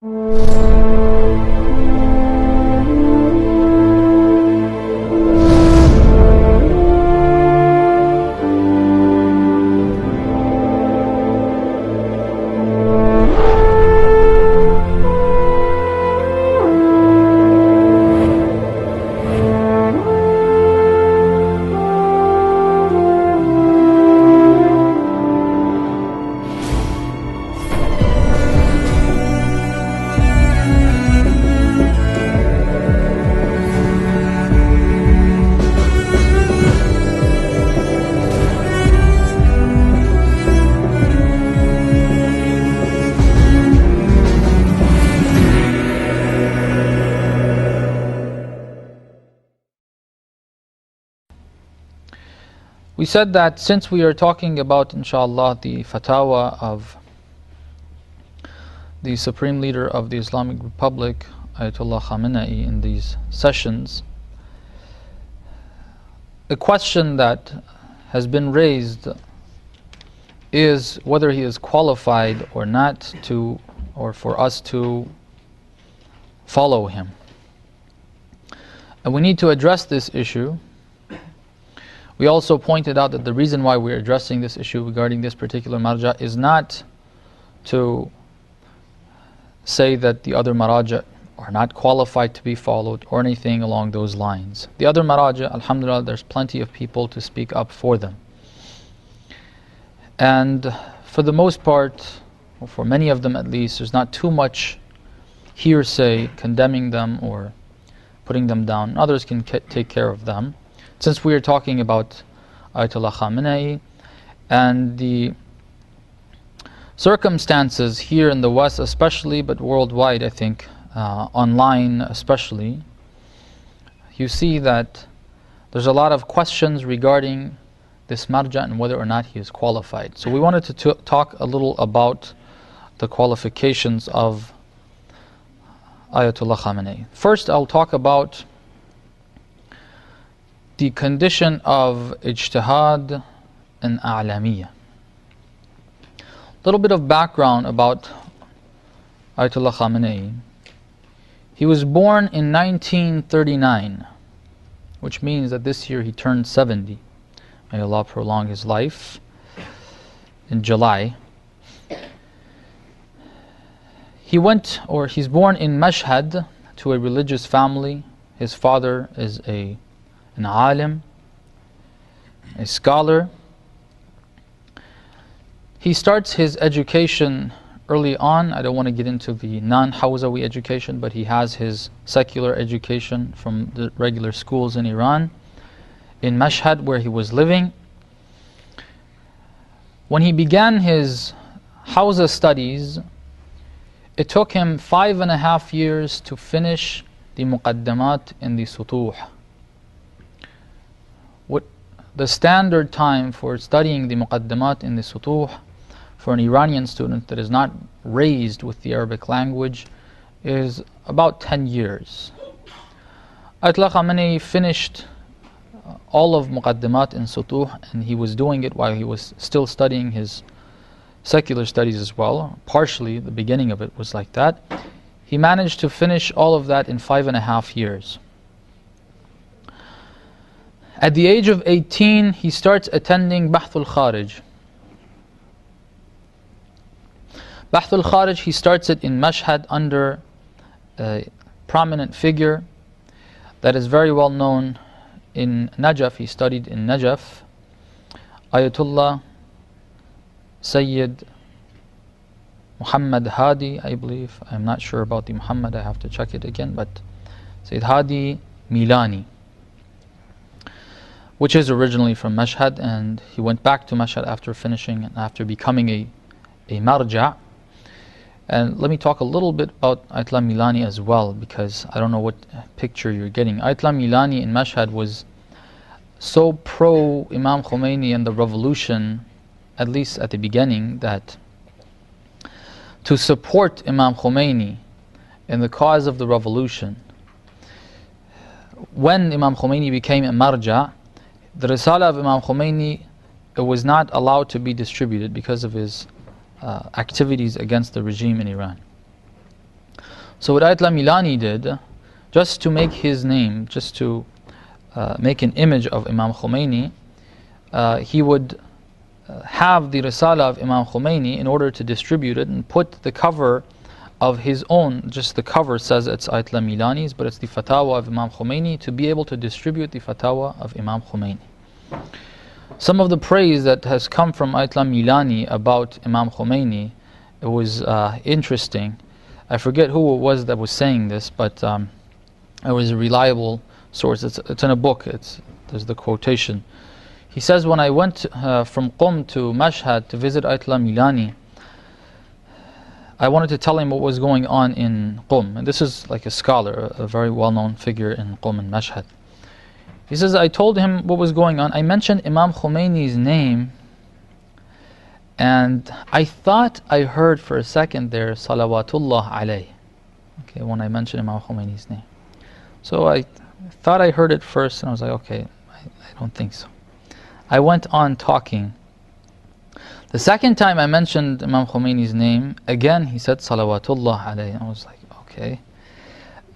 We said that since we are talking about, inshallah, the fatwa of the Supreme Leader of the Islamic Republic, Ayatullah Khamenei, in these sessions, the question that has been raised is whether he is qualified or not to, or for us to follow him. And we need to address this issue. We also pointed out that the reason why we're addressing this issue regarding this particular marja is not to say that the other maraja are not qualified to be followed or anything along those lines. The other maraja, alhamdulillah, there's plenty of people to speak up for them. And for the most part, or for many of them at least, there's not too much hearsay condemning them or putting them down. Others can take care of them. Since we are talking about Ayatollah Khamenei and the circumstances here in the West especially, but worldwide I think, online especially, you see that there's a lot of questions regarding this marja and whether or not he is qualified. So we wanted to talk a little about the qualifications of Ayatollah Khamenei. First, I'll talk about the condition of ijtihad and a'lamiyya. A little bit of background about Ayatollah Khamenei. He was born in 1939, which means that this year he turned 70. May Allah prolong his life. In July. He's born in Mashhad to a religious family. His father is an alim, a scholar. He starts his education early on. I don't want to get into the non-Hawzawi education, but he has his secular education from the regular schools in Iran, in Mashhad, where he was living. When he began his Hawza studies, it took him 5.5 years to finish the muqaddamat in the sutuh. The standard time for studying the muqaddamat in the sutuh for an Iranian student that is not raised with the Arabic language is about 10 years. Ayatollah Khamenei finished all of muqaddamat in sutuh, and he was doing it while he was still studying his secular studies as well. Partially, the beginning of it was like that. He managed to finish all of that in 5.5 years. At the age of 18, he starts attending Bahthul Kharij. Bahthul Kharij, he starts it in Mashhad under a prominent figure that is very well known in Najaf. He studied in Najaf. Ayatullah Sayyid Muhammad Hadi, I believe. I'm not sure about the Muhammad, I have to check it again, but Sayyid Hadi Milani, which is originally from Mashhad, and he went back to Mashhad after finishing and after becoming a marja'. And let me talk a little bit about Ayatollah Milani as well, because I don't know what picture you're getting. Ayatollah Milani in Mashhad was so pro Imam Khomeini and the revolution, at least at the beginning, that to support Imam Khomeini in the cause of the revolution, when Imam Khomeini became a marja', the Risala of Imam Khomeini, it was not allowed to be distributed because of his activities against the regime in Iran. So what Ayatollah Milani did, just to make his name, just to make an image of Imam Khomeini, he would have the Risala of Imam Khomeini in order to distribute it and put the cover of his own, just the cover says it's Ayatollah Milani's, but it's the Fatawa of Imam Khomeini, to be able to distribute the Fatawa of Imam Khomeini. Some of the praise that has come from Ayatollah Milani about Imam Khomeini, it was interesting. I forget who it was that was saying this, but it was a reliable source. It's in a book. There's the quotation. He says, when I went from Qom to Mashhad to visit Ayatollah Milani, I wanted to tell him what was going on in Qom. And this is like a scholar, a very well-known figure in Qom and Mashhad. He says, I told him what was going on. I mentioned Imam Khomeini's name, and I thought I heard for a second there, Salawatullah alayh. Okay, when I mentioned Imam Khomeini's name. So I thought I heard it first, and I was like, okay, I don't think so. I went on talking. The second time I mentioned Imam Khomeini's name, again he said Salawatullah alayhi. I was like, okay.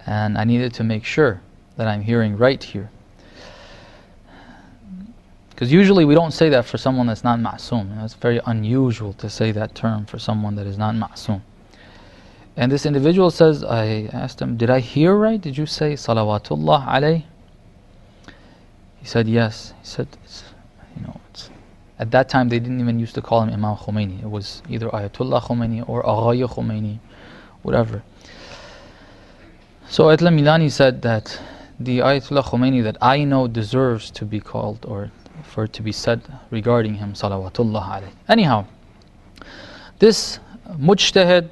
And I needed to make sure that I'm hearing right here. Because usually we don't say that for someone that's not ma'soom. It's very unusual to say that term for someone that is not ma'soom. And this individual says, I asked him, did I hear right? Did you say Salawatullah alayhi? He said, yes. He said, at that time they didn't even used to call him Imam Khomeini. It was either Ayatullah Khomeini or Aghaya Khomeini, whatever. So Ayatollah Milani said that the Ayatollah Khomeini that I know deserves to be called, or for it to be said regarding him, Salawatullah alayhi. Anyhow, this mujtahid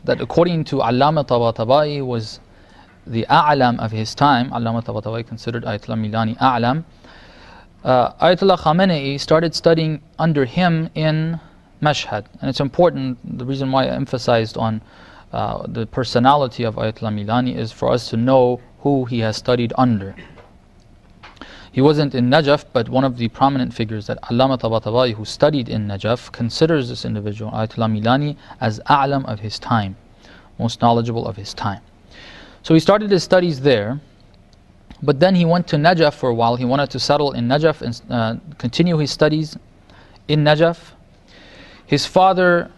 that according to Allama Tabatabai was the a'lam of his time, Allama Tabatabai considered Ayatollah Milani a'lam. Ayatollah Khamenei started studying under him in Mashhad. And it's important, the reason why I emphasized on the personality of Ayatollah Milani is for us to know who he has studied under. He wasn't in Najaf, but one of the prominent figures that Allama Tabatabai, who studied in Najaf, considers this individual, Ayatollah Milani, as a'lam of his time, most knowledgeable of his time. So he started his studies there. But then he went to Najaf for a while. He wanted to settle in Najaf and continue his studies in Najaf. His father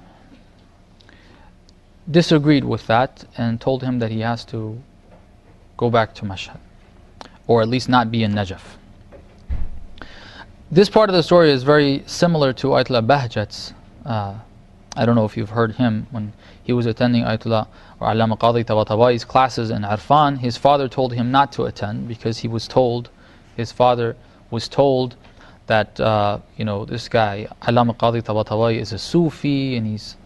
disagreed with that and told him that he has to go back to Mashhad, or at least not be in Najaf. This part of the story is very similar to Ayatollah Bahjat's. I don't know if you've heard him. When he was attending Ayatollah or Allama Qadi Tabatabai's classes in Arfan, his father told him not to attend because his father was told that this guy Allama Qadi Tabatabai is a Sufi and he's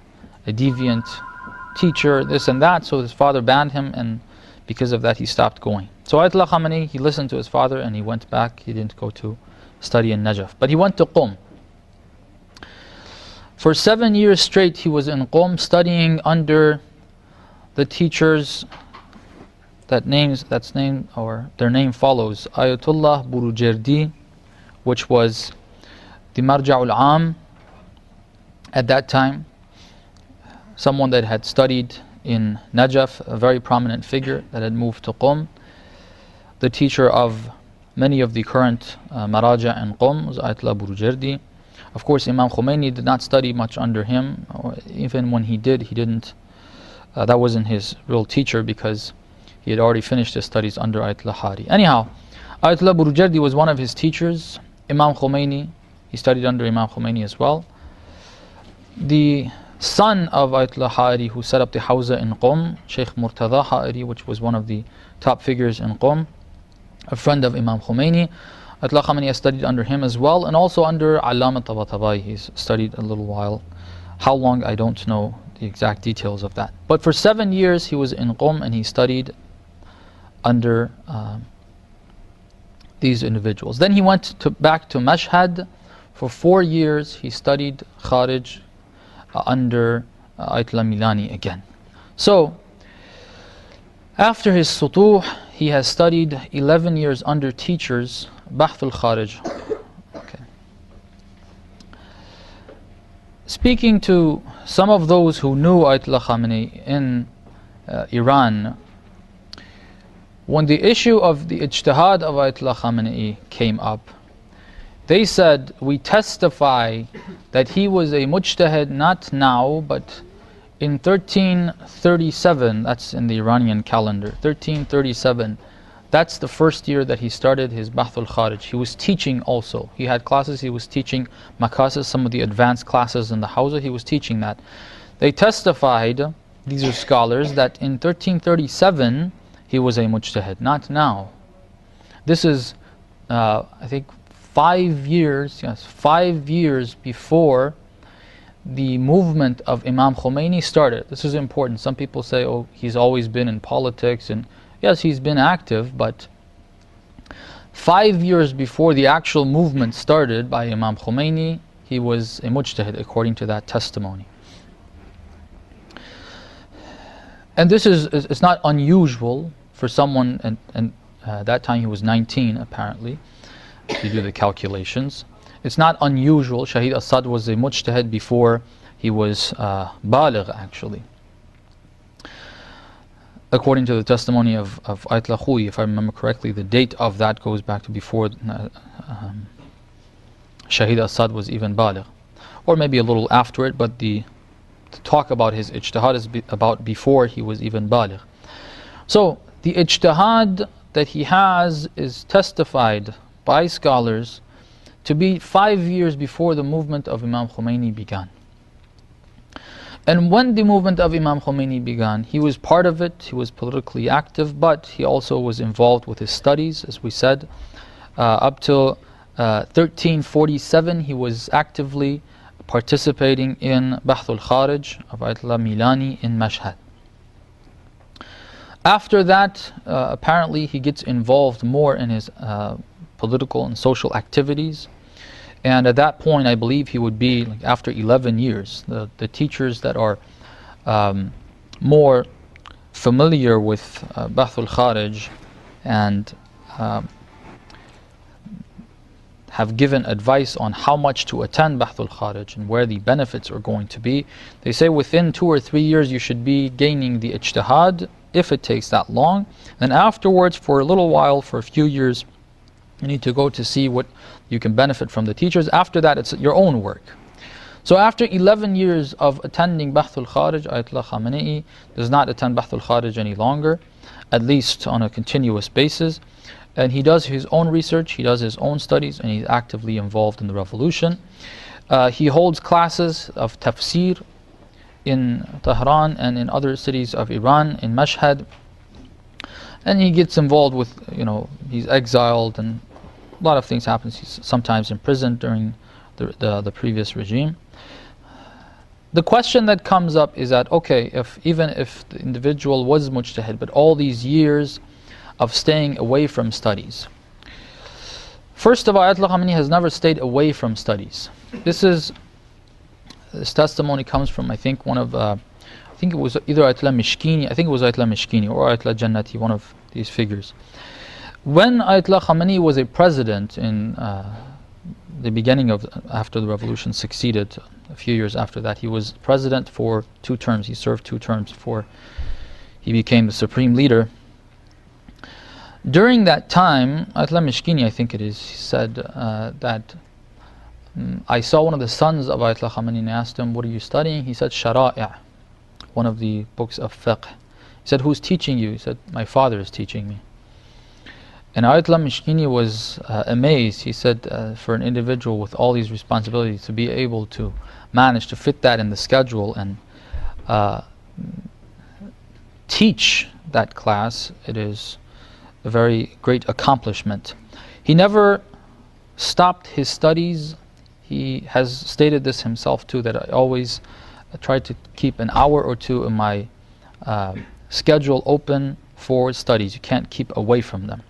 a deviant teacher, this and that. So his father banned him, and because of that he stopped going. So Ayatollah Khamenei, he listened to his father and he went back. He didn't go to study in Najaf, but he went to Qom. For 7 years straight he was in Qom studying under the teachers their name follows Ayatullah Burujerdi, which was the Marja'ul Am at that time, someone that had studied in Najaf, a very prominent figure that had moved to Qom. The teacher of many of the current Maraja in Qom was Ayatullah Burujerdi. Of course, Imam Khomeini did not study much under him, or even when he did, he didn't. That wasn't his real teacher because he had already finished his studies under Ayatollah Hari. Anyhow, Ayatollah Burujerdi was one of his teachers. Imam Khomeini, he studied under Imam Khomeini as well. The son of Ayatollah Hari, who set up the Hawza in Qom, Sheikh Murtada Hari, which was one of the top figures in Qom, a friend of Imam Khomeini. Ayatollah Khamenei has studied under him as well, and also under Allama Tabatabai. He's studied a little while. How long, I don't know the exact details of that. But for 7 years he was in Qom and he studied under these individuals. Then he went back to Mashhad. For 4 years he studied Kharij under Ayatollah Milani again. So after his sutuh, he has studied 11 years under teachers, Bahth al-Kharij. Okay. Speaking to some of those who knew Ayatollah Khamenei in Iran, when the issue of the ijtihad of Ayatollah Khamenei came up, they said, we testify that he was a mujtahid not now, but in 1337, that's in the Iranian calendar, 1337, that's the first year that he started his Bahthul Kharij. He was teaching also. He had classes, he was teaching makasis, some of the advanced classes in the Hawza, he was teaching that. They testified, these are scholars, that in 1337 he was a mujtahid, not now. This is, I think, 5 years, yes, 5 years before the movement of Imam Khomeini started. This is important. Some people say, oh, he's always been in politics, and yes, he's been active, but 5 years before the actual movement started by Imam Khomeini, he was a mujtahid according to that testimony. And this is, it's not unusual for someone, and that time he was 19 apparently, if you do the calculations. It's not unusual. Shahid Assad was a mujtahid before he was baligh, actually. According to the testimony of Ayatollah Khoui, if I remember correctly, the date of that goes back to before Shahid Assad was even baligh. Or maybe a little after it, but the talk about his ijtihad is about before he was even baligh. So, the ijtihad that he has is testified by scholars to be 5 years before the movement of Imam Khomeini began. And when the movement of Imam Khomeini began, he was part of it, he was politically active, but he also was involved with his studies, as we said. Up till 1347, he was actively participating in Bahthul Kharij of Ayatollah Milani in Mashhad. After that, apparently he gets involved more in his political and social activities, and at that point I believe he would be, like, after 11 years, the teachers that are more familiar with Bahthul Kharij and have given advice on how much to attend Bahthul Kharij and where the benefits are going to be, they say within 2 or 3 years you should be gaining the ijtihad, if it takes that long. And afterwards, for a little while, for a few years, you need to go to see what you can benefit from the teachers. After that, it's your own work. So after 11 years of attending Bahthul Kharij, Ayatollah Khamenei does not attend Bahthul Kharij any longer, at least on a continuous basis. And he does his own research, he does his own studies, and he's actively involved in the revolution. He holds classes of tafsir in Tehran and in other cities of Iran, in Mashhad. And he gets involved with, he's exiled, and a lot of things happen. He's sometimes imprisoned during the previous regime. The question that comes up is that, okay, even if the individual was mujtahid, but all these years of staying away from studies. First of all, Ayatollah Khamenei has never stayed away from studies. This testimony comes from, I think, one of, I think it was either Ayatollah Mishkini, I think it was Ayatollah Mishkini or Ayatollah Jannati, one of these figures. When Ayatollah Khamenei was a president in the beginning of, after the revolution succeeded, a few years after that, he was president for 2 terms. He served 2 terms before he became the supreme leader. During that time, Ayatollah Mishkini, I think it is, he said that I saw one of the sons of Ayatollah Khamenei and asked him, what are you studying? He said, Shara'i', one of the books of fiqh. He said, who's teaching you? He said, my father is teaching me. And Ayatollah Mishkini was amazed. He said, for an individual with all these responsibilities to be able to manage to fit that in the schedule and teach that class, it is a very great accomplishment. He never stopped his studies. He has stated this himself too, that I always try to keep an hour or 2 in my schedule open for studies. You can't keep away from them.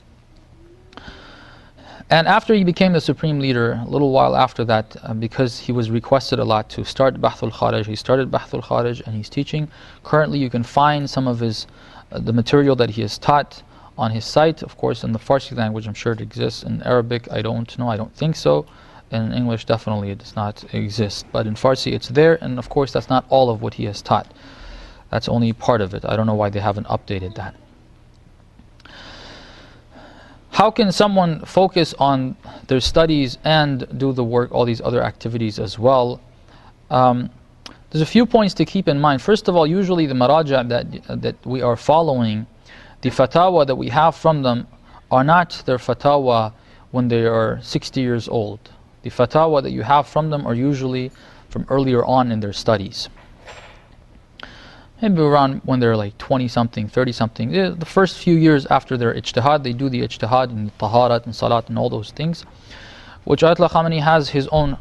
And after he became the supreme leader, a little while after that, because he was requested a lot to start Bahthul Kharij, he started Bahthul Kharij and he's teaching. Currently you can find some of his the material that he has taught on his site. Of course, in the Farsi language, I'm sure it exists. In Arabic, I don't know, I don't think so. In English, definitely it does not exist. But in Farsi, it's there, and of course, that's not all of what he has taught. That's only part of it. I don't know why they haven't updated that. How can someone focus on their studies and do the work, all these other activities as well? There's a few points to keep in mind. First of all, usually the maraja that we are following, the fatwa that we have from them are not their fatwa when they are 60 years old. The fatwa that you have from them are usually from earlier on in their studies. Maybe around when they're like 20 something, 30 something. The first few years after their ijtihad, they do the ijtihad in taharat and salat and all those things, which Ayatullah Khamenei has his own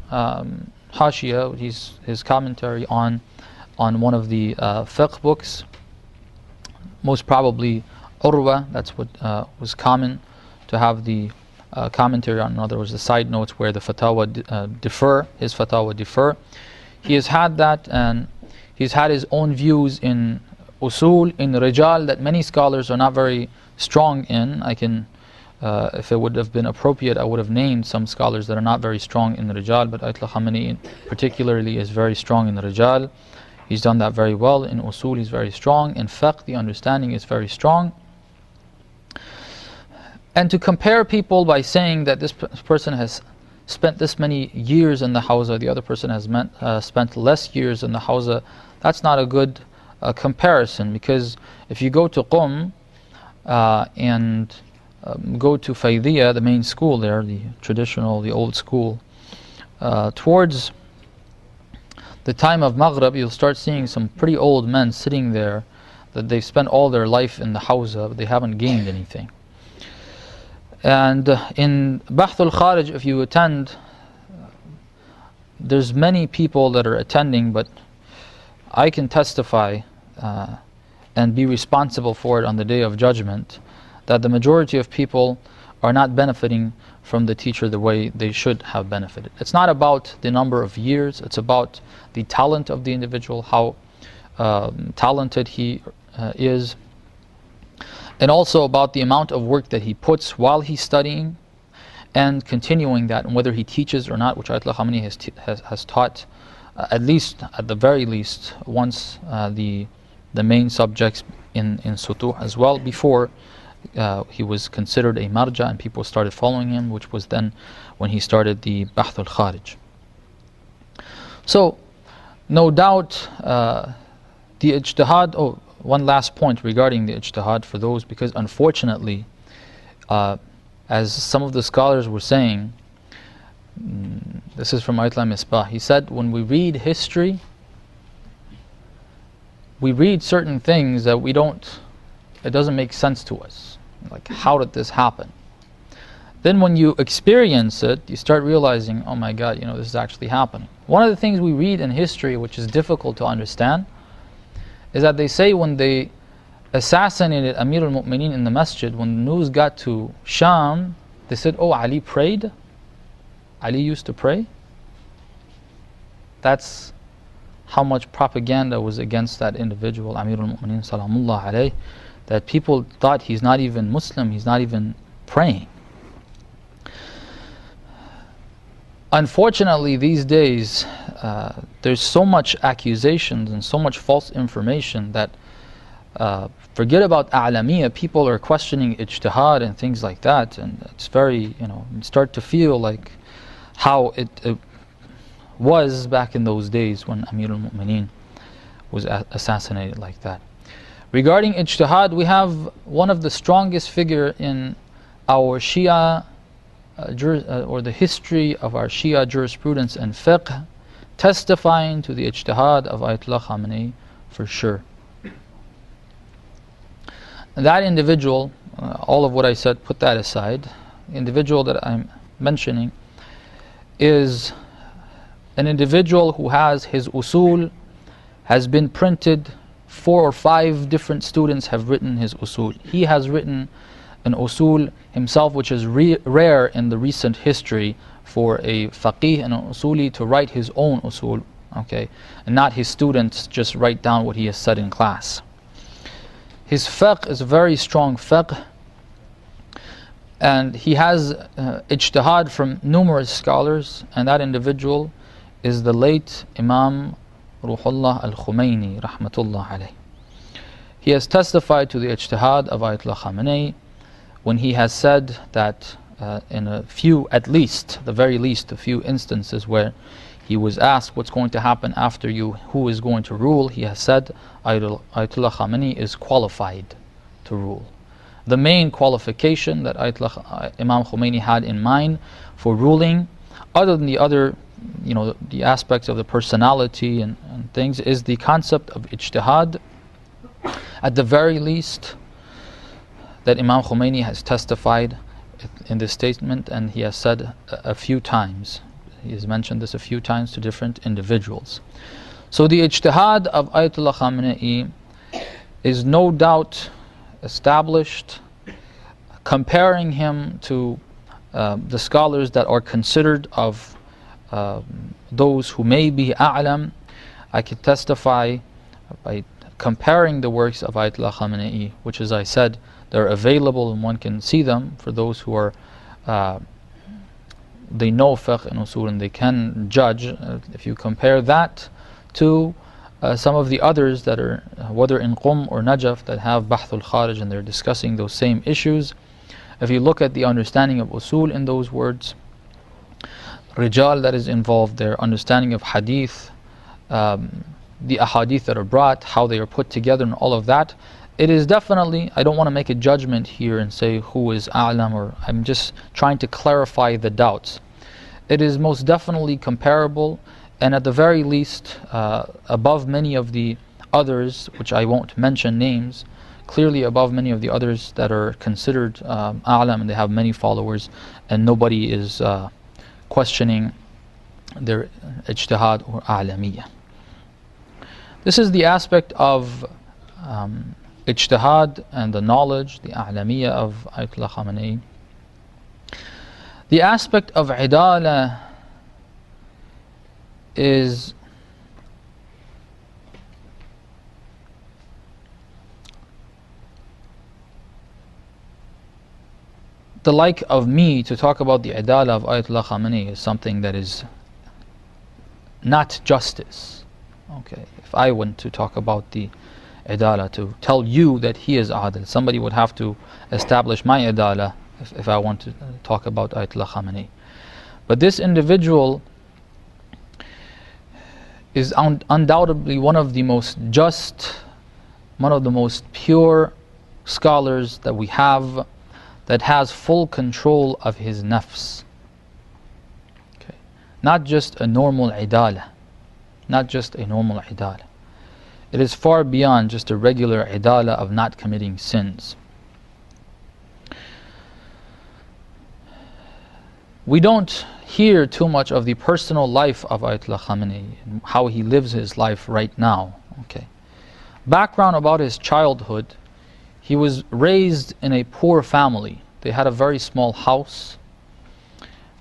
Hashia, his commentary on one of the fiqh books, most probably Urwa. That's what was common to have the commentary on. In other words, the side notes where the fatwa differ, his fatwa differ. He has had that, and he's had his own views in usul, in rijal, that many scholars are not very strong in. I can, if it would have been appropriate, I would have named some scholars that are not very strong in rijal, but Ayatollah Khamenei particularly is very strong in rijal. He's done that very well. In usul, he's very strong. In fiqh, the understanding is very strong. And to compare people by saying that this person has spent this many years in the hawza, the other person has spent less years in the hawza, that's not a good comparison, because if you go to Qum and go to Faydiyya, the main school there, the traditional, the old school, towards the time of Maghrib, you'll start seeing some pretty old men sitting there that they've spent all their life in the hawza, but they haven't gained anything. And in Bahth al-Kharij, if you attend, there's many people that are attending, but I can testify and be responsible for it on the Day of Judgment, that the majority of people are not benefiting from the teacher the way they should have benefited. It's not about the number of years, it's about the talent of the individual, how talented he is, and also about the amount of work that he puts while he's studying and continuing that, and whether he teaches or not, which Ayatollah Khamenei has taught at least, at the very least, once the main subjects in Sutuh as well, before he was considered a marja and people started following him, which was then when he started the Bahth al-Kharij. So, no doubt the ijtihad, one last point regarding the ijtihad for those, because unfortunately, as some of the scholars were saying, this is from Ayatollah Misbah, he said, when we read history, we read certain things that it doesn't make sense to us. Like, how did this happen? Then when you experience it, you start realizing, oh my God, this is actually happening. One of the things we read in history, which is difficult to understand, is that they say when they assassinated Amir al-Mu'mineen in the masjid, when the news got to Sham, they said, oh, Ali prayed? Ali used to pray? That's how much propaganda was against that individual, Amir al-Mu'mineen salamullah alayh, that people thought he's not even Muslim, he's not even praying. Unfortunately, these days, there's so much accusations and so much false information that forget about a'lamiyya, people are questioning ijtihad and things like that, and it's very, you start to feel like how it was back in those days when Amir al-Mu'mineen was assassinated like that. Regarding ijtihad, we have one of the strongest figure in our Shia or the history of our Shia jurisprudence and fiqh, testifying to the ijtihad of Ayatollah Khamenei for sure. And that individual, all of what I said, put that aside, the individual that I'm mentioning is an individual who has his usul, has been printed, 4 or 5 different students have written his usul. He has written an usul himself, which is rare in the recent history for a faqih and an usuli to write his own usul, okay, and not his students just write down what he has said in class. His fiqh is a very strong fiqh, and he has ijtihad from numerous scholars, and that individual is the late Imam Ruhullah al-Khomeini rahmatullah alayh. He has testified to the ijtihad of Ayatollah Khamenei when he has said that in a few, at least, the very least, a few instances where he was asked what's going to happen after you, who is going to rule, he has said Ayatollah Khamenei is qualified to rule. The main qualification that Imam Khomeini had in mind for ruling, other than the other, the aspects of the personality and things, is the concept of ijtihad. At the very least, that Imam Khomeini has testified in this statement, and he has said a few times. He has mentioned this a few times to different individuals. So the ijtihad of Ayatollah Khamenei is no doubt established. Comparing him to the scholars that are considered of those who may be a'lam, I can testify by comparing the works of Ayatollah Khamenei, which, as I said, they're available and one can see them for those who are they know fiqh and usul and they can judge. If you compare that to some of the others that are, whether in Qum or Najaf, that have Bahthul Kharij and they're discussing those same issues, if you look at the understanding of usul in those words, rijal that is involved, their understanding of hadith, the ahadith that are brought, how they are put together and all of that, it is definitely, I don't want to make a judgment here and say who is a'lam, or I'm just trying to clarify the doubts. It is most definitely comparable, and at the very least above many of the others, which I won't mention names, clearly above many of the others that are considered a'lam and they have many followers and nobody is questioning their ijtihad or a'lamiyya. This is the aspect of ijtihad and the knowledge, the a'lamiyya of Ayatollah Khamenei. The aspect of idala is the like of me to talk about the idala of Ayatollah Khamenei is something that is not justice. Okay, if I went to talk about the idala, to tell you that he is adil, somebody would have to establish my idala if I want to talk about Ayatollah Khamenei. But this individual is undoubtedly one of the most just, one of the most pure scholars that we have, that has full control of his nafs. Okay. Not just a normal idala, not just a normal idala. It is far beyond just a regular idala of not committing sins. We don't hear too much of the personal life of Ayatollah Khamenei and how he lives his life right now. Okay. Background about his childhood: he was raised in a poor family. They had a very small house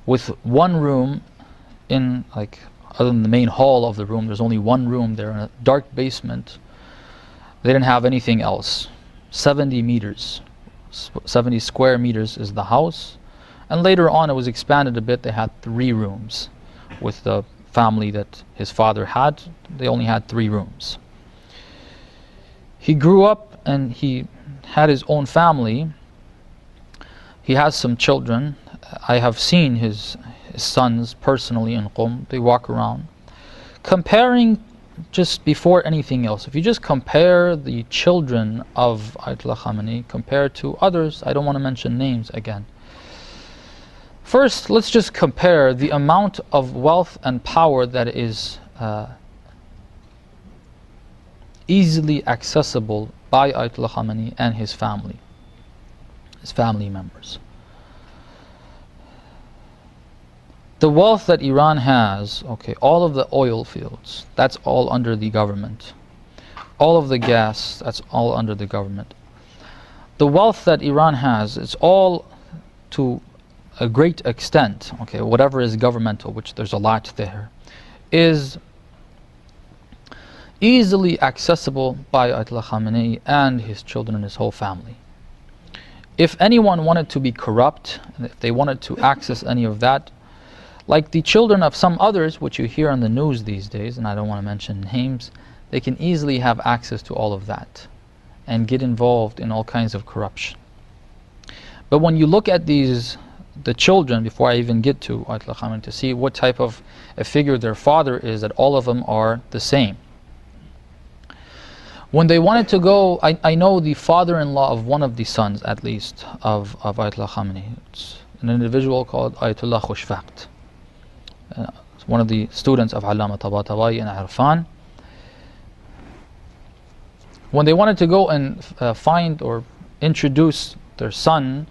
with one room in, other than the main hall of the room, there's only one room there in a dark basement. They didn't have anything else. 70 meters, 70 square meters is the house. And later on it was expanded a bit. They had 3 rooms. With the family that his father had, they only had 3 rooms. He grew up and he had his own family. He has some children. I have seen his sons personally in Qum. They walk around. Comparing, just before anything else, if you just compare the children of Ayatollah Khamenei compared to others, I don't want to mention names again. First, let's just compare the amount of wealth and power that is easily accessible by Ayatollah Khamenei and his family members. The wealth that Iran has, okay, all of the oil fields, that's all under the government. All of the gas, that's all under the government. The wealth that Iran has, it's all to a great extent, okay, whatever is governmental, which there's a lot there, is easily accessible by Ayatollah Khamenei and his children and his whole family. If anyone wanted to be corrupt, and if they wanted to access any of that, like the children of some others, which you hear on the news these days, and I don't want to mention names, they can easily have access to all of that. and get involved in all kinds of corruption. But when you look at the children, before I even get to Ayatollah Khamenei, to see what type of a figure their father is, that all of them are the same. When they wanted to go, I know the father-in-law of one of the sons, at least, of Ayatollah Khamenei. It's an individual called Ayatullah Khushfaqt. It's one of the students of Allama Tabatabai and Arfan. When they wanted to go and find or introduce their son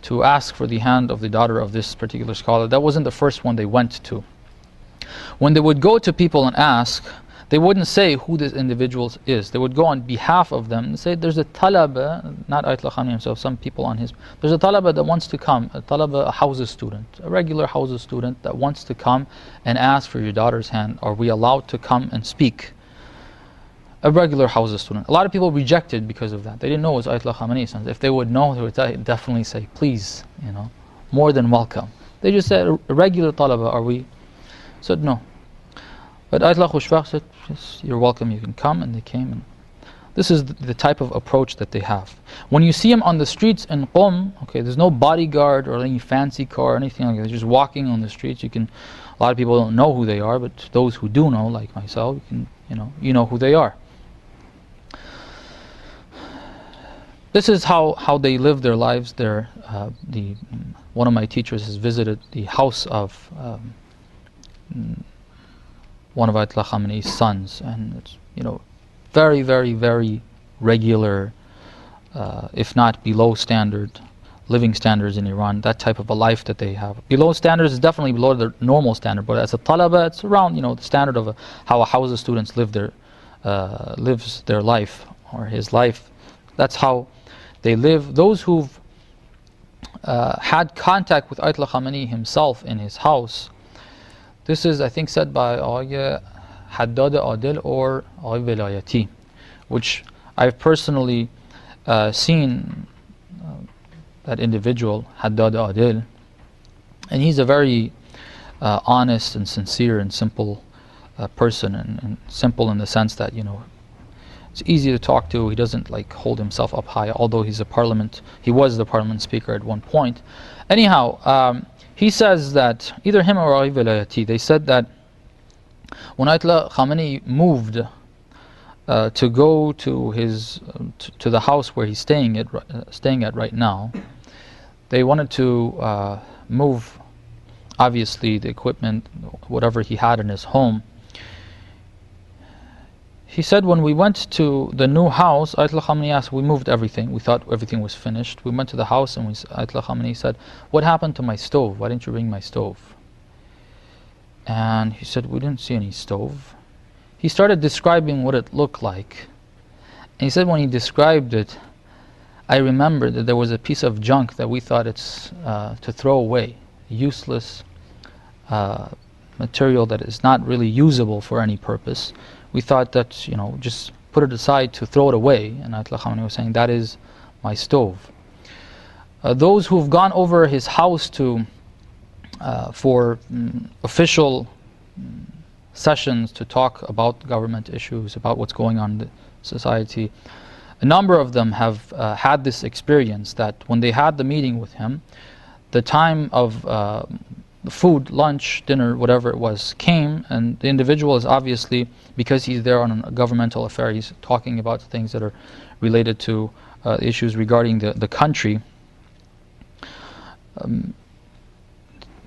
to ask for the hand of the daughter of this particular scholar, that wasn't the first one they went to. When they would go to people and ask, they wouldn't say who this individual is. They would go on behalf of them and say, there's a talaba, not Ayatollah Khamenei himself, some people on his, there's a talaba that wants to come, a talaba, a Hawza student, a regular Hawza student that wants to come and ask for your daughter's hand. Are we allowed to come and speak? A regular Hawza student. A lot of people rejected because of that. They didn't know it was Ayatollah Khamenei's son. If they would know, they would definitely say, please, more than welcome. They just said, a regular talaba, are we? Said no. But Ayatollah Khushfaqt said, yes, you're welcome, you can come, and they came. And this is the type of approach that they have. When you see them on the streets in Qom, okay, there's no bodyguard or any fancy car or anything like that. They're just walking on the streets. A lot of people don't know who they are, but those who do know, like myself, you know who they are. This is how they live their lives. One of my teachers has visited the house of one of Ayatollah Khamenei's sons, and it's very, very, very regular, if not below standard, living standards in Iran. That type of a life that they have. Below standards is definitely below their normal standard, but as a talaba, it's around the standard of how a Hawza student lives their life, or his life. That's how they live. Those who've had contact with Ayatollah Khamenei himself in his house, this is, I think, said by Agha Haddad Adil or Agha Velayati, which I've personally seen that individual, Haddad Adil, and he's a very honest and sincere and simple person, and simple in the sense that it's easy to talk to. He doesn't hold himself up high, although he was the parliament speaker at one point. Anyhow, he says that either him or Agha Velayati, they said that when Ayatollah Khamenei moved to go to to the house where he's staying at right now, they wanted to move, obviously, the equipment, whatever he had in his home. He said, when we went to the new house, Ayatollah Khamenei asked, we moved everything. We thought everything was finished. We went to the house and Ayatollah Khamenei said, what happened to my stove? Why didn't you bring my stove? And he said, we didn't see any stove. He started describing what it looked like. And he said, when he described it, I remembered that there was a piece of junk that we thought it's to throw away, useless material that is not really usable for any purpose. We thought that, just put it aside to throw it away. And Ayatollah Khamenei was saying, that is my stove. Those who've gone over his house for official sessions to talk about government issues, about what's going on in the society, a number of them have had this experience that when they had the meeting with him, the time of the food, lunch, dinner, whatever it was, came, and the individual is obviously, because he's there on a governmental affair, he's talking about things that are related to issues regarding the country.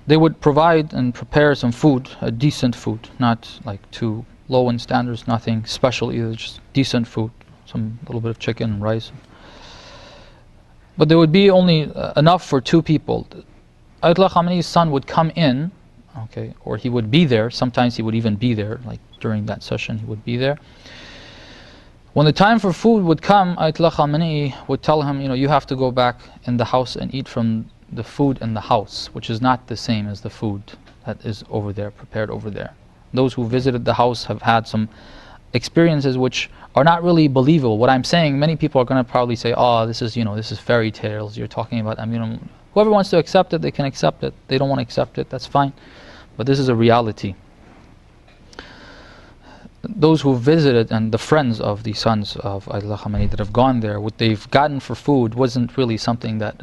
They would provide and prepare some food, a decent food, not too low in standards, nothing special either, just decent food, some little bit of chicken and rice. But there would be only enough for 2 people. Ayatollah Khamenei's son would come in, or he would be there. Sometimes he would even be there, during that session he would be there. When the time for food would come, Ayatollah Khamenei would tell him, you have to go back in the house and eat from the food in the house, which is not the same as the food that is over there, prepared over there. Those who visited the house have had some experiences which are not really believable. What I'm saying, many people are going to probably say, oh, this is fairy tales you're talking about. Whoever wants to accept it, they can accept it. They don't want to accept it, that's fine. But this is a reality. those who visited and the friends of the sons of Ayatollah Khamenei that have gone there, what they've gotten for food wasn't really something that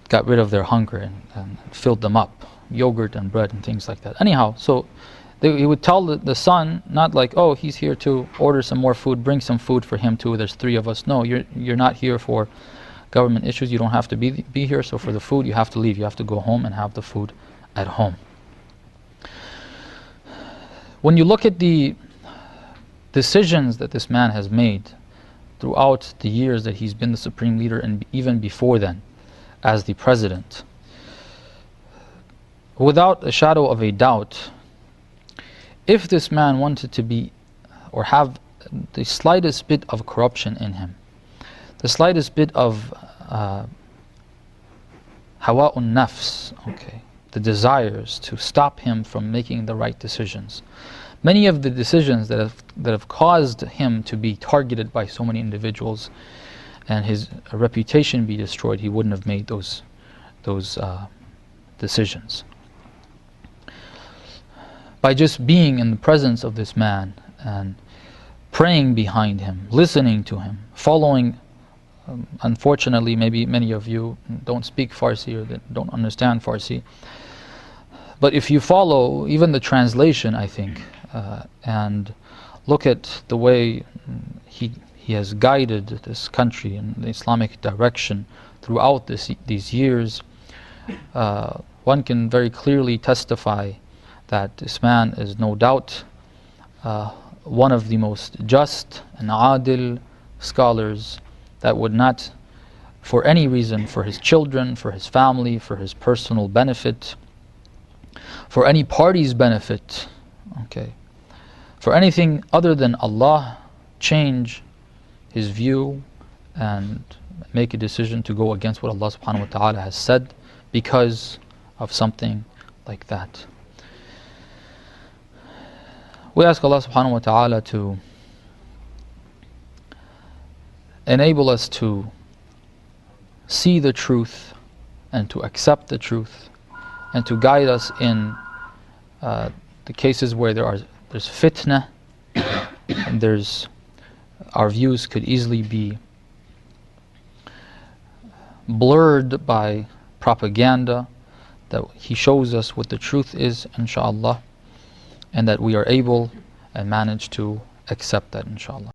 got rid of their hunger and filled them up. Yogurt and bread and things like that. Anyhow, so he would tell the son, not like, oh, he's here to order some more food, bring some food for him too, there's 3 of us. No, you're not here for government issues, you don't have to be here, so for the food you have to leave, you have to go home and have the food at home. When you look at the decisions that this man has made throughout the years that he's been the supreme leader, and even before then as the president, without a shadow of a doubt, if this man wanted to be or have the slightest bit of corruption in him, the slightest bit of hawa'un nafs, okay, the desires to stop him from making the right decisions. Many of the decisions that have caused him to be targeted by so many individuals and his reputation be destroyed, he wouldn't have made those decisions. By just being in the presence of this man and praying behind him, listening to him, following. Unfortunately, maybe many of you don't speak Farsi or don't understand Farsi, but if you follow even the translation, I think, and look at the way he has guided this country in the Islamic direction throughout these years, one can very clearly testify that this man is no doubt one of the most just and adil scholars that would not, for any reason, for his children, for his family, for his personal benefit, for any party's benefit, okay, for anything other than Allah, change his view and make a decision to go against what Allah subhanahu wa ta'ala has said because of something like that. We ask Allah subhanahu wa ta'ala to enable us to see the truth and to accept the truth and to guide us in the cases where there's fitna and our views could easily be blurred by propaganda, that He shows us what the truth is, inshaAllah, and that we are able and manage to accept that, inshaAllah.